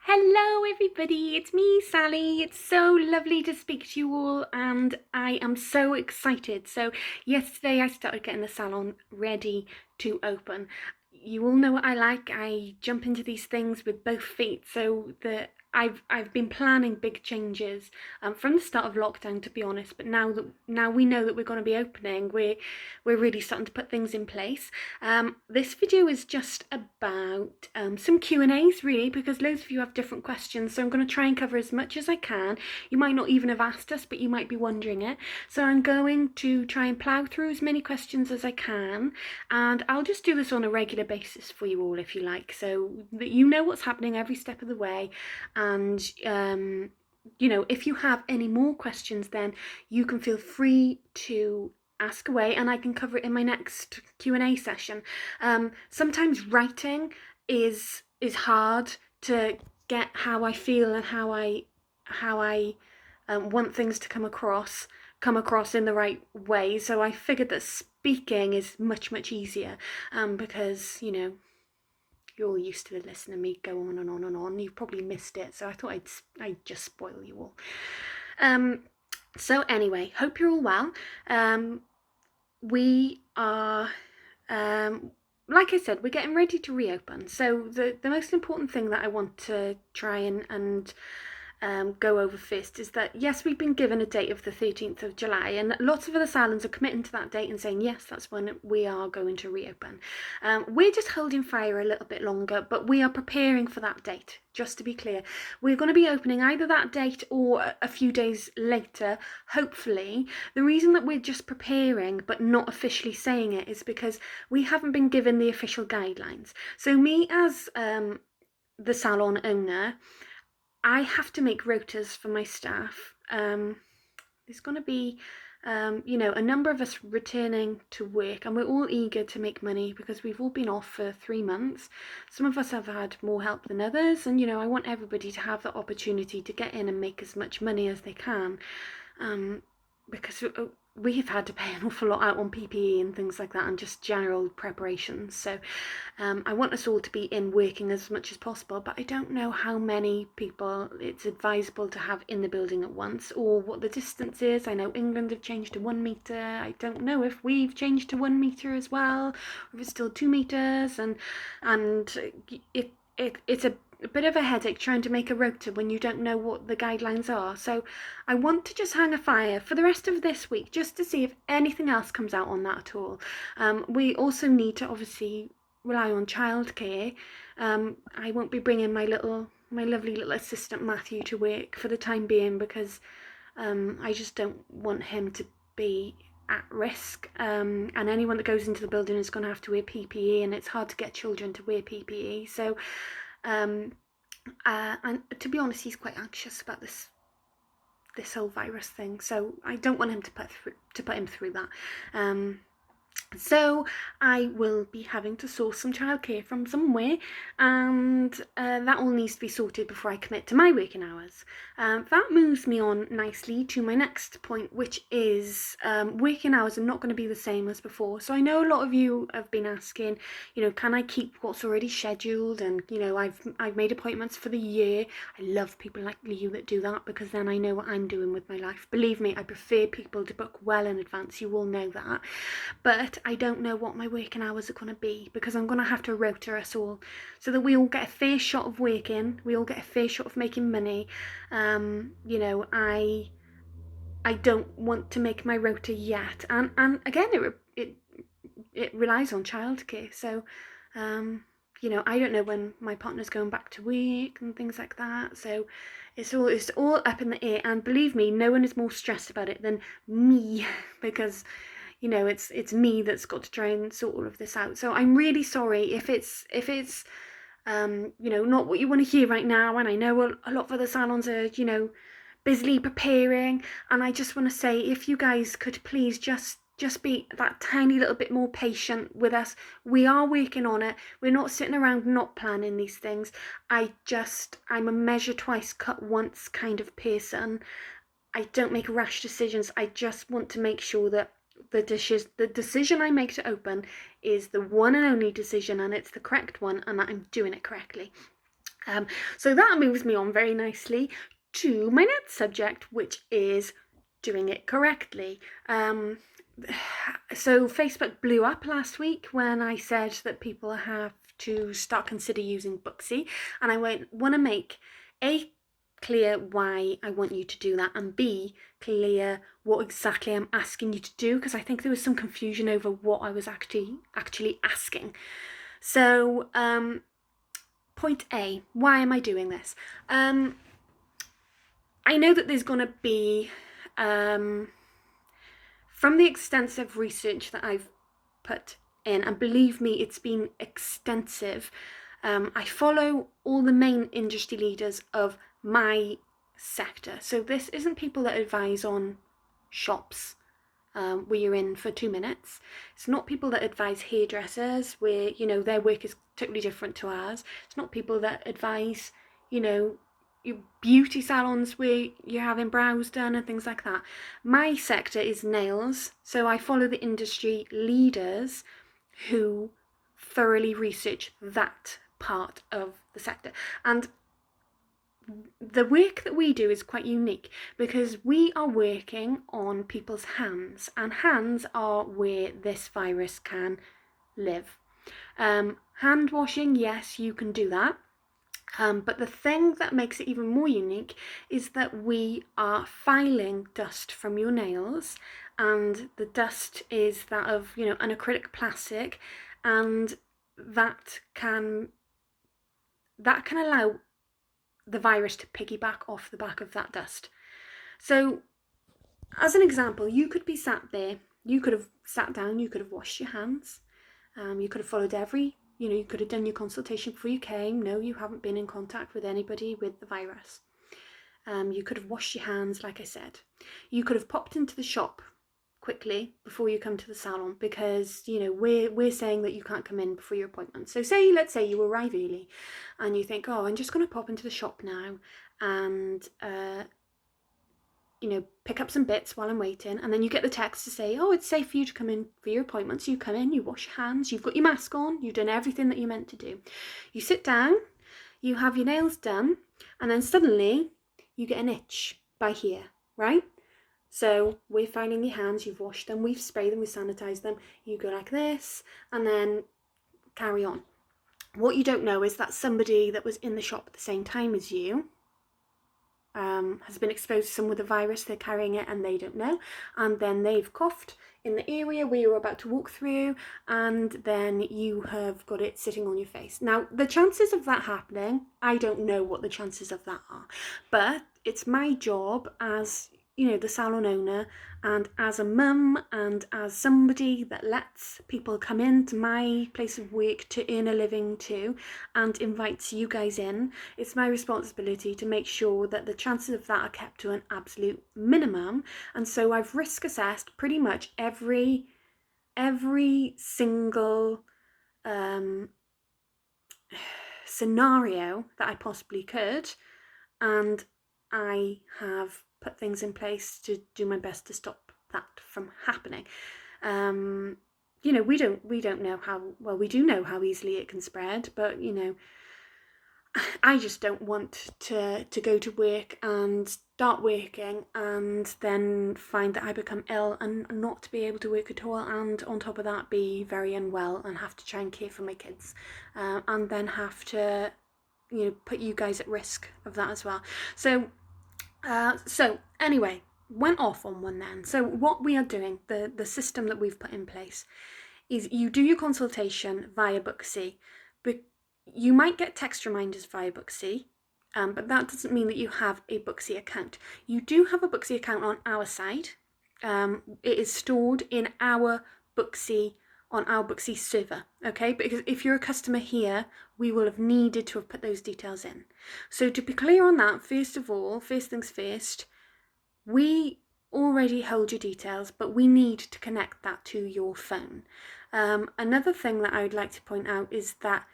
Hello everybody, it's me Sally. It's so lovely to speak to you all and I am so excited. So yesterday I started getting the salon ready to open. You all know what I like. I jump into these things with both feet, so that I've been planning big changes from the start of lockdown, to be honest. But now we know that we're going to be opening, we're really starting to put things in place. This video is just about some Q&As really, because loads of you have different questions, so I'm going to try and cover as much as I can. You might not even have asked us, but you might be wondering it. So I'm going to try and plough through as many questions as I can, and I'll just do this on a regular basis for you all if you like, so that you know what's happening every step of the way. And if you have any more questions, then you can feel free to ask away and I can cover it in my next Q&A session. Sometimes writing is hard to get how I feel and how I want things to come across in the right way. So I figured that speaking is much easier, because you're all used to listening to me go on and on and on. You've probably missed it, so I thought I'd just spoil you all. So anyway, hope you're all well. We are, like I said, we're getting ready to reopen. So the most important thing that I want to try and go over first is that, yes, we've been given a date of the 13th of July, and lots of other salons are committing to that date and saying, yes, that's when we are going to reopen. We're just holding fire a little bit longer, but we are preparing for that date. Just to be clear, we're going to be opening either that date or a few days later, hopefully. The reason that we're just preparing but not officially saying it is because we haven't been given the official guidelines. So me as the salon owner, I have to make rotas for my staff. There's going to be, a number of us returning to work, and we're all eager to make money because we've all been off for 3 months. Some of us have had more help than others, and I want everybody to have the opportunity to get in and make as much money as they can, because we've had to pay an awful lot out on PPE and things like that, and just general preparations. So I want us all to be in working as much as possible, but I don't know how many people it's advisable to have in the building at once, or what the distance is. I know England have changed to 1 metre. I don't know if we've changed to 1 metre as well, or if it's still 2 metres, and it's a bit of a headache trying to make a rota when you don't know what the guidelines are. So I want to just hang a fire for the rest of this week just to see if anything else comes out on that at all. We also need to obviously rely on childcare. I won't be bringing my lovely little assistant Matthew to work for the time being, because I just don't want him to be at risk, and anyone that goes into the building is going to have to wear PPE, and it's hard to get children to wear PPE. So and to be honest, he's quite anxious about this whole virus thing, so I don't want him to put him through that. So I will be having to source some childcare from somewhere, and that all needs to be sorted before I commit to my working hours. That moves me on nicely to my next point, which is working hours are not going to be the same as before. So I know a lot of you have been asking, can I keep what's already scheduled? And I've made appointments for the year. I love people like you that do that, because then I know what I'm doing with my life. Believe me, I prefer people to book well in advance. You all know that. But I don't know what my working hours are going to be, because I'm going to have to rota us all so that we all get a fair shot of working, we all get a fair shot of making money. I don't want to make my rota yet, and again it relies on childcare. So I don't know when my partner's going back to work and things like that, so it's all up in the air. And believe me, no one is more stressed about it than me, because it's me that's got to try and sort all of this out. So I'm really sorry if it's not what you want to hear right now. And I know a lot of other salons are, busily preparing. And I just want to say, if you guys could please just be that tiny little bit more patient with us. We are working on it. We're not sitting around not planning these things. I'm a measure twice, cut once kind of person. I don't make rash decisions. I just want to make sure that the decision I make to open is the one and only decision, and it's the correct one, and that I'm doing it correctly. So that moves me on very nicely to my next subject, which is doing it correctly. So Facebook blew up last week when I said that people have to start consider using Booksy, and I want to make A, clear why I want you to do that, and B, clear what exactly I'm asking you to do, because I think there was some confusion over what I was actually asking. So point A, why am I doing this? I know that there's going to be, from the extensive research that I've put in, and believe me, it's been extensive, I follow all the main industry leaders of my sector. So this isn't people that advise on shops where you're in for 2 minutes. It's not people that advise hairdressers where, you know, their work is totally different to ours. It's not people that advise, you know, your beauty salons where you're having brows done and things like that. My sector is nails, so I follow the industry leaders who thoroughly research that part of the sector. And the work that we do is quite unique because we are working on people's hands, and hands are where this virus can live. Hand washing, yes, you can do that. But the thing that makes it even more unique is that we are filing dust from your nails, and the dust is that of, you know, an acrylic plastic, and that can allow the virus to piggyback off the back of that dust. So as an example, you could be sat there, you could have sat down, you could have washed your hands, you could have followed you could have done your consultation before you came. No, you haven't been in contact with anybody with the virus. You could have washed your hands, like I said. You could have popped into the shop quickly before you come to the salon because, you know, we're saying that you can't come in before your appointment. So let's say you arrive early and you think, oh, I'm just going to pop into the shop now and pick up some bits while I'm waiting, and then you get the text to say, oh, it's safe for you to come in for your appointment. So you come in, you wash your hands, you've got your mask on, you've done everything that you're meant to do. You sit down, you have your nails done, and then suddenly you get an itch by here, right? So we're filing your hands, you've washed them, we've sprayed them, we've sanitized them, you go like this, and then carry on. What you don't know is that somebody that was in the shop at the same time as you has been exposed to someone with the virus, they're carrying it and they don't know, and then they've coughed in the area where you're about to walk through, and then you have got it sitting on your face. Now, the chances of that happening, I don't know what the chances of that are, but it's my job as, you know, the salon owner, and as a mum, and as somebody that lets people come into my place of work to earn a living too, and invites you guys in, it's my responsibility to make sure that the chances of that are kept to an absolute minimum. And so I've risk assessed pretty much every single scenario that I possibly could, and I have put things in place to do my best to stop that from happening. We don't know how well, we do know how easily it can spread, but you know, I just don't want to go to work and start working and then find that I become ill and not to be able to work at all, and on top of that be very unwell and have to try and care for my kids, and then have to, you know, put you guys at risk of that as well. So anyway, went off on one then. So what we are doing, the system that we've put in place, is you do your consultation via Booksy. But you might get text reminders via Booksy, but that doesn't mean that you have a Booksy account. You do have a Booksy account on our side. It is stored in our Booksy, on our Booksy server, okay? Because if you're a customer here, we will have needed to have put those details in. So to be clear on that, first things first, we already hold your details, but we need to connect that to your phone. Another thing that I would like to point out is that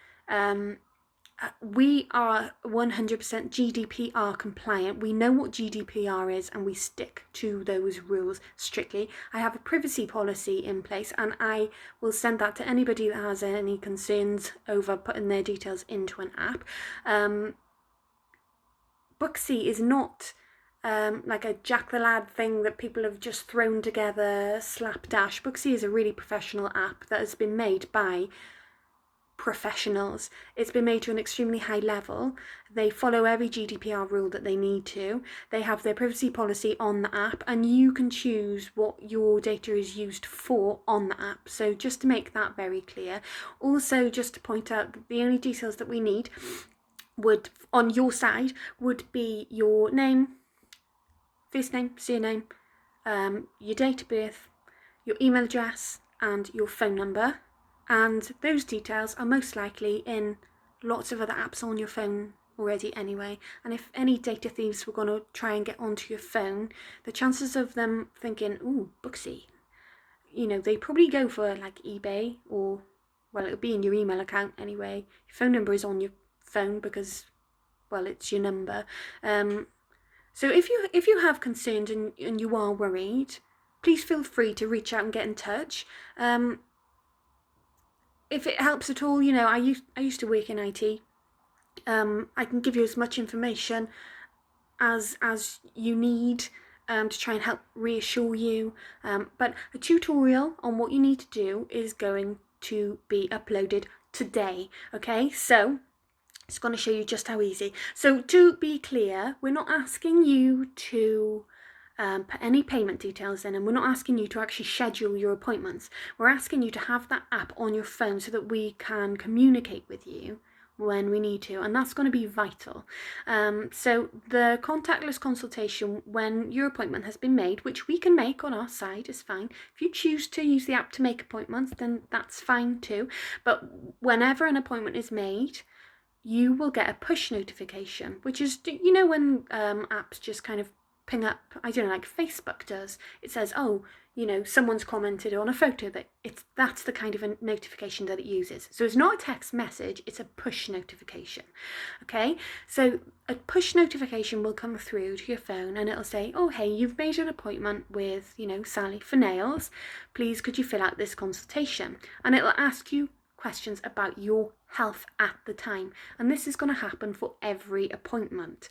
We are 100% GDPR compliant. We know what GDPR is and we stick to those rules strictly. I have a privacy policy in place and I will send that to anybody that has any concerns over putting their details into an app. Booksy is not like a Jack the Lad thing that people have just thrown together slapdash. Booksy is a really professional app that has been made by professionals. It's been made to an extremely high level. They follow every GDPR rule that they need to. They have their privacy policy on the app and you can choose what your data is used for on the app. So just to make that very clear. Also, just to point out that the only details that we need would, on your side, would be your name, first name, surname, your date of birth, your email address and your phone number. And those details are most likely in lots of other apps on your phone already anyway. And if any data thieves were going to try and get onto your phone, the chances of them thinking, ooh, Booksy, you know, they probably go for like eBay or, well, it'll be in your email account anyway. Your phone number is on your phone because, well, it's your number. So if you have concerns and you are worried, please feel free to reach out and get in touch. If it helps at all, you know, I used to work in IT. I can give you as much information as you need to try and help reassure you. But a tutorial on what you need to do is going to be uploaded today. Okay, so it's going to show you just how easy. So to be clear, we're not asking you to put any payment details in, and we're not asking you to actually schedule your appointments. We're asking you to have that app on your phone so that we can communicate with you when we need to, and that's going to be vital. So the contactless consultation when your appointment has been made, which we can make on our side, is fine. If you choose to use the app to make appointments, then that's fine too. But whenever an appointment is made, you will get a push notification, which is, you know, when apps just kind of ping up, I don't know, like Facebook does. It says, oh, you know, someone's commented on a photo. That's the kind of a notification that it uses. So it's not a text message, it's a push notification. Okay, so a push notification will come through to your phone and it'll say, oh, hey, you've made an appointment with, you know, Sally for nails. Please could you fill out this consultation? And it'll ask you questions about your health at the time, and this is going to happen for every appointment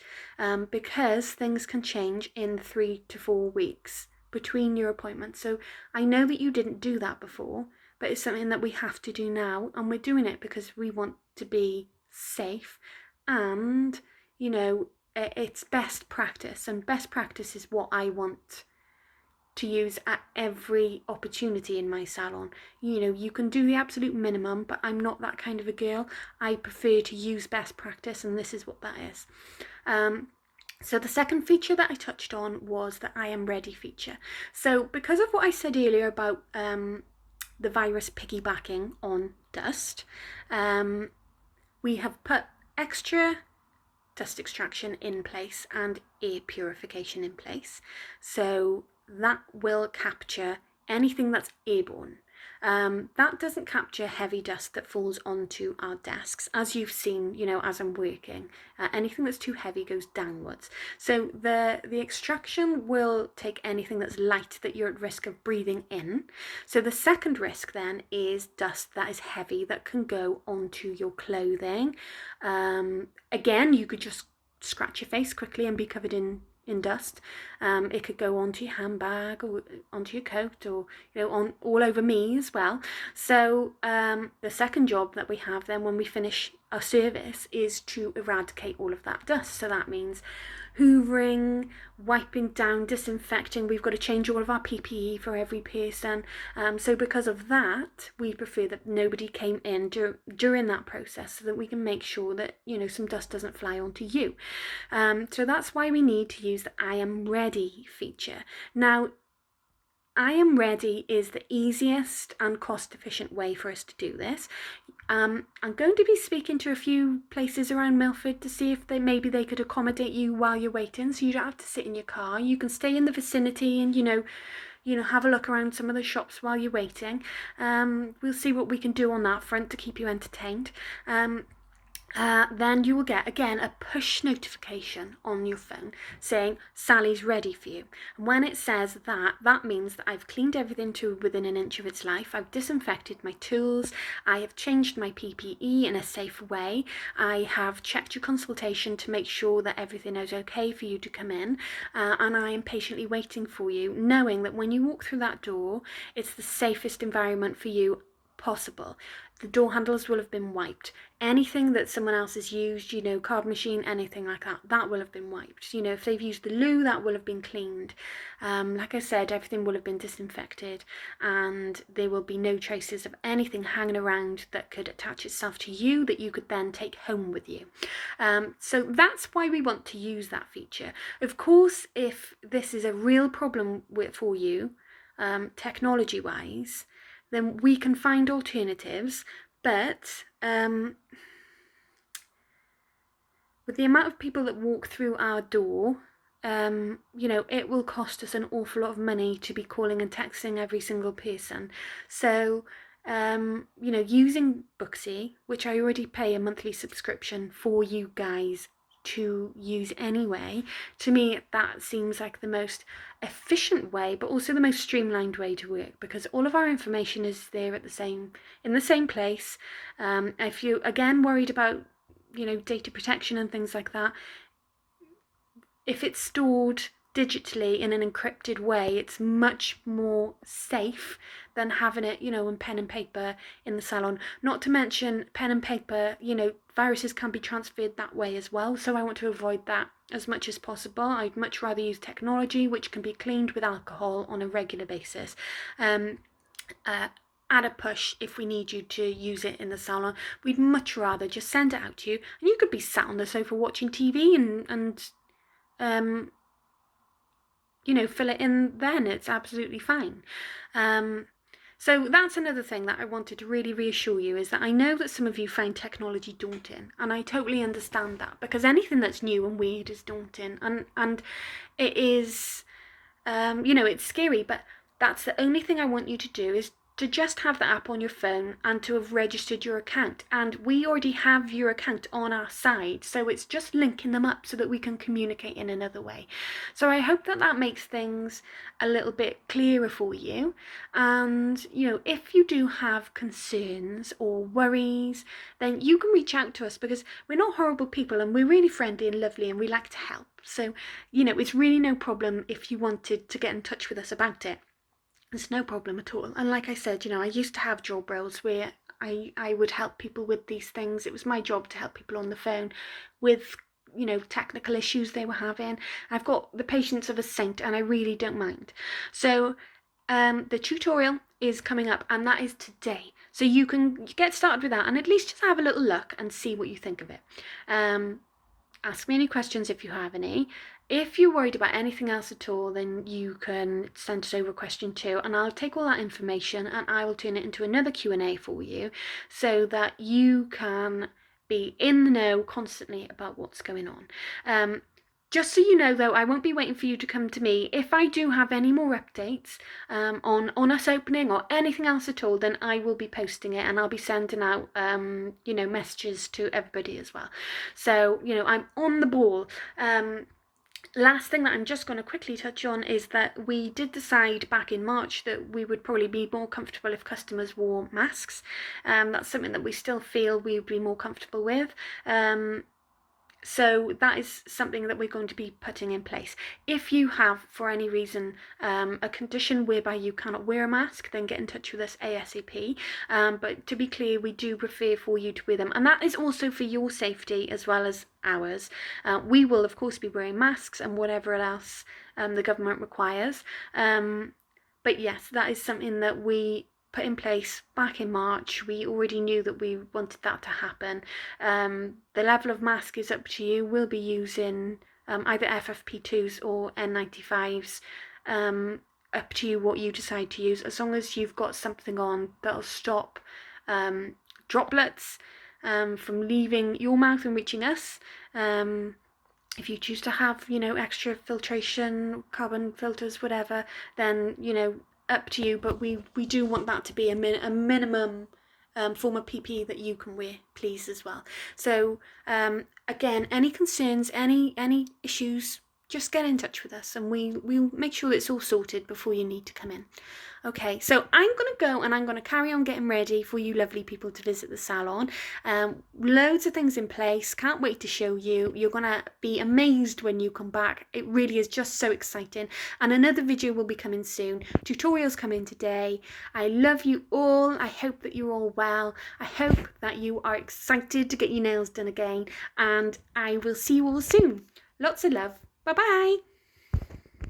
because things can change in 3 to 4 weeks between your appointments. So I know that you didn't do that before, but it's something that we have to do now, and we're doing it because we want to be safe, and you know, it's best practice, and best practice is what I want to use at every opportunity in my salon. You know, you can do the absolute minimum, but I'm not that kind of a girl. I prefer to use best practice, and this is what that is. So the second feature that I touched on was the I am ready feature. So because of what I said earlier about the virus piggybacking on dust, we have put extra dust extraction in place and air purification in place. So that will capture anything that's airborne. That doesn't capture heavy dust that falls onto our desks. As you've seen, you know, as I'm working, anything that's too heavy goes downwards. So the extraction will take anything that's light that you're at risk of breathing in. So the second risk then is dust that is heavy that can go onto your clothing. Again, you could just scratch your face quickly and be covered in dust. It could go onto your handbag or onto your coat, or you know, on all over me as well. So the second job that we have then when we finish our service is to eradicate all of that dust. So that means hoovering, wiping down, disinfecting. We've got to change all of our PPE for every person. So because of that, we prefer that nobody came in during that process, so that we can make sure that, you know, some dust doesn't fly onto you. So that's why we need to use the I am ready feature. Now, I am ready is the easiest and cost efficient way for us to do this. I'm going to be speaking to a few places around Milford to see if maybe they could accommodate you while you're waiting, so you don't have to sit in your car. You can stay in the vicinity and, you know, have a look around some of the shops while you're waiting. We'll see what we can do on that front to keep you entertained. then you will get, again, a push notification on your phone saying Sally's ready for you. And when it says that, that means that I've cleaned everything to within an inch of its life. I've disinfected my tools. I have changed my PPE in a safe way. I have checked your consultation to make sure that everything is okay for you to come in. And I am patiently waiting for you, knowing that when you walk through that door, it's the safest environment for you possible. The door handles will have been wiped. Anything that someone else has used, card machine, anything like that, that will have been wiped. If they've used the loo, that will have been cleaned. Like I said, everything will have been disinfected, and there will be no traces of anything hanging around that could attach itself to you that you could then take home with you. So that's why we want to use that feature. Of course, if this is a real problem for you, technology-wise, then we can find alternatives, but with the amount of people that walk through our door, it will cost us an awful lot of money to be calling and texting every single person. So, using Booksy, which I already pay a monthly subscription for you guys to use anyway, to me that seems like the most efficient way, but also the most streamlined way to work, because all of our information is there in the same place. If you again worried about data protection and things like that, if it's stored digitally in an encrypted way, it's much more safe than having it, in pen and paper in the salon. Not to mention, pen and paper, viruses can be transferred that way as well. So I want to avoid that as much as possible. I'd much rather use technology, which can be cleaned with alcohol on a regular basis. Add a push if we need you to use it in the salon. We'd much rather just send it out to you, and you could be sat on the sofa watching TV and fill it in then. It's absolutely fine. So that's another thing that I wanted to really reassure you, is that I know that some of you find technology daunting, and I totally understand that, because anything that's new and weird is daunting, and it is, it's scary, but that's the only thing I want you to do, is to just have the app on your phone and to have registered your account. And we already have your account on our side, so it's just linking them up so that we can communicate in another way. So I hope that makes things a little bit clearer for you. And if you do have concerns or worries, then you can reach out to us, because we're not horrible people, and we're really friendly and lovely, and we like to help. So it's really no problem if you wanted to get in touch with us about it. It's no problem at all. And like I said, I used to have job roles where I would help people with these things. It was my job to help people on the phone with technical issues they were having. I've got the patience of a saint, and I really don't mind. So the tutorial is coming up, and that is today. So you can get started with that, and at least just have a little look and see what you think of it. Ask me any questions if you have any. If you're worried about anything else at all, then you can send us over a question too, and I'll take all that information and I will turn it into another Q&A for you, so that you can be in the know constantly about what's going on. Just so you know, though, I won't be waiting for you to come to me. If I do have any more updates on us opening or anything else at all, then I will be posting it, and I'll be sending out, messages to everybody as well. So, I'm on the ball. Last thing that I'm just going to quickly touch on is that we did decide back in March that we would probably be more comfortable if customers wore masks. That's something that we still feel we would be more comfortable with. So that is something that we're going to be putting in place. If you have, for any reason, a condition whereby you cannot wear a mask, then get in touch with us ASAP. But to be clear, we do prefer for you to wear them. And that is also for your safety as well as ours. We will, of course, be wearing masks and whatever else the government requires. But yes, that is something that we put in place back in March. We already knew that we wanted that to happen. The level of mask is up to you. We'll be using either FFP2s or N95s. Up to you what you decide to use, as long as you've got something on that'll stop droplets from leaving your mouth and reaching us. If you choose to have, extra filtration, carbon filters, whatever, then, up to you. But we do want that to be a minimum form of PPE that you can wear, please, as well. So again, any concerns, any issues, just get in touch with us and we'll make sure it's all sorted before you need to come in. Okay, so I'm going to go and I'm going to carry on getting ready for you lovely people to visit the salon. Loads of things in place. Can't wait to show you. You're going to be amazed when you come back. It really is just so exciting. And another video will be coming soon. Tutorials coming today. I love you all. I hope that you're all well. I hope that you are excited to get your nails done again. And I will see you all soon. Lots of love. Bye-bye.